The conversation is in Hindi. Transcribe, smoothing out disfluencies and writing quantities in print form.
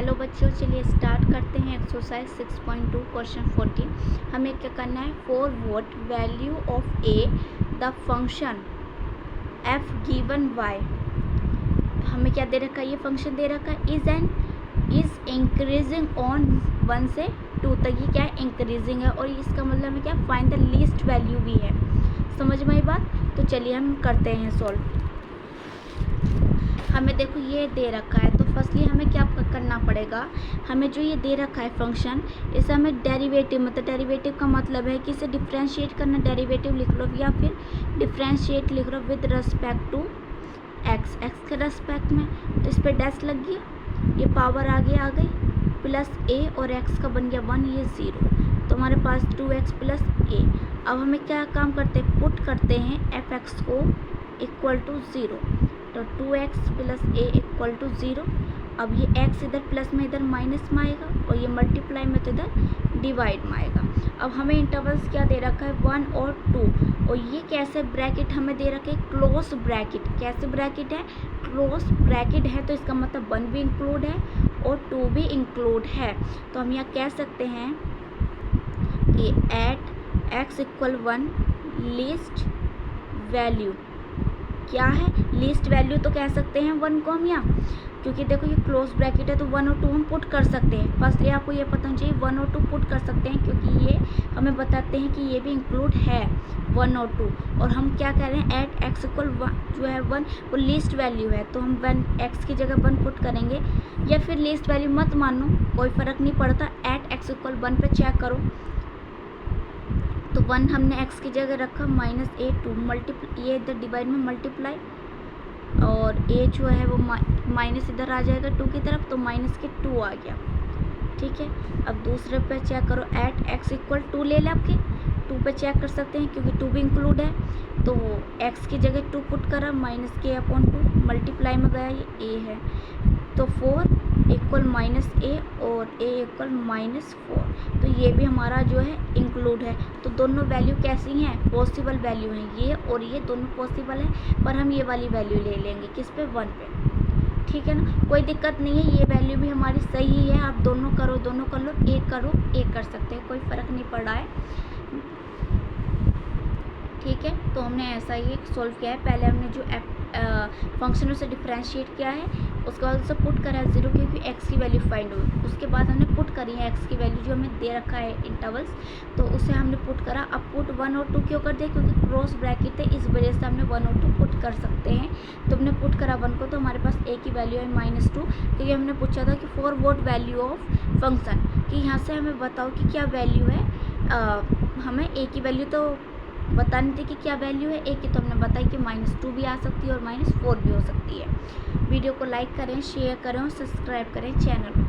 हेलो बच्चों, चलिए स्टार्ट करते हैं एक्सरसाइज 6.2 क्वेश्चन 14। हमें क्या करना है, for what value of a the function F given Y. हमें क्या दे रखा है, ये फंक्शन दे रखा है इज इंक्रीजिंग ऑन 1 से 2 तक। ये क्या है, इंक्रीजिंग है और इसका मतलब है क्या, फाइंड द लीस्ट वैल्यू भी है। समझ में आई बात? तो चलिए हम करते हैं सॉल्व। हमें देखो ये दे रखा है, तो फर्स्टली हमें क्या करना पड़ेगा, हमें जो ये दे रखा है फंक्शन, इसे हमें डेरिवेटिव, मतलब डेरिवेटिव का मतलब है कि इसे डिफ्रेंशिएट करना। डेरिवेटिव लिख लो या फिर डिफ्रेंशिएट लिख लो with respect to X, X के रेस्पेक्ट में। तो इस पर डैश लग गया, ये पावर आगे आ गई, प्लस ए और एक्स का बन गया 1, ये 0। तो हमारे पास 2x प्लस ए। अब हमें क्या काम करते हैं, पुट करते हैं एफ एक्स को इक्वल टू 0। तो 2x plus A equal to 0। अब ये x इधर प्लस में इधर माइनस में आएगा और ये मल्टीप्लाई में तो इधर डिवाइड में आएगा। अब हमें इंटरवल्स क्या दे रखा है, 1 और 2। और ये कैसे ब्रैकेट हमें दे रखे है, क्लोज ब्रैकेट। कैसे ब्रैकेट है, क्लोज ब्रैकेट है, तो इसका मतलब 1 भी इंक्लूड है और 2 भी इंक्लूड है। तो हम यहाँ कह सकते हैं कि at x equal 1 least value क्या है, लीस्ट वैल्यू तो कह सकते हैं 1 को हम यहाँ, क्योंकि देखो ये क्लोज ब्रैकेट है तो 1 और 2 हम पुट कर सकते हैं। फर्स्टली आपको ये पता चाहिए 1 और 2 पुट कर सकते हैं, क्योंकि ये हमें बताते हैं कि ये भी इंक्लूड है 1 और 2। और हम क्या कह रहे हैं, एट एक्स इक्वल 1 जो है 1 वो लीस्ट वैल्यू है, तो हम 1 एक्स की जगह 1 पुट करेंगे, या फिर लीस्ट वैल्यू मत मानो, कोई फ़र्क नहीं पड़ता। एट एक्स इक्वल 1 पे चेक करो, तो 1 हमने x की जगह रखा, माइनस ए 2 मल्टीप्लाई, ये इधर डिवाइड में मल्टीप्लाई, और a जो है वो माइनस इधर आ जाएगा 2 की तरफ, तो माइनस के 2 आ गया। ठीक है, अब दूसरे पे चेक करो, एट x इक्वल 2 ले लें, आपके 2 पे चेक कर सकते हैं क्योंकि 2 भी इंक्लूड है। तो x की जगह 2 पुट करा, माइनस के अपॉन 2 मल्टीप्लाई में गया, ये a है, तो 4 इक्वल माइनस ए और a इक्वल माइनस 4। तो ये भी हमारा जो है इंक्लूड है। तो दोनों वैल्यू कैसी हैं, पॉसिबल वैल्यू हैं, ये और ये दोनों पॉसिबल हैं, पर हम ये वाली वैल्यू ले लेंगे किस पे, 1 पे। ठीक है ना, कोई दिक्कत नहीं है, ये वैल्यू भी हमारी सही है। आप दोनों करो, दोनों कर लो, एक करो, एक कर सकते हैं, कोई फ़र्क नहीं पड़ रहा है। ठीक है, तो हमने ऐसा ही सॉल्व किया है। पहले हमने जो फंक्शन उसे डिफ्रेंशिएट किया है, उसके बाद उसे पुट करा 0, क्योंकि x की वैल्यू फाइंड हुई। उसके बाद हमने पुट करी है x की वैल्यू जो हमें दे रखा है इंटरवल्स, तो उसे हमने पुट करा। अब पुट 1 और 2 क्यों कर दिया, क्योंकि क्रॉस ब्रैकेट है, इस वजह से हमने 1 और 2 पुट कर सकते हैं। तो हमने पुट करा 1 को, तो हमारे पास a की वैल्यू है -2, क्योंकि हमने पूछा था कि for what value of function, कि यहाँ से हमें बताओ कि क्या वैल्यू है। हमें a की वैल्यू तो बतानी थी कि क्या वैल्यू है a की, तो हमने बताया कि -2 भी आ सकती है और -4 भी हो सकती है। वीडियो को लाइक करें, शेयर करें और सब्सक्राइब करें चैनल को।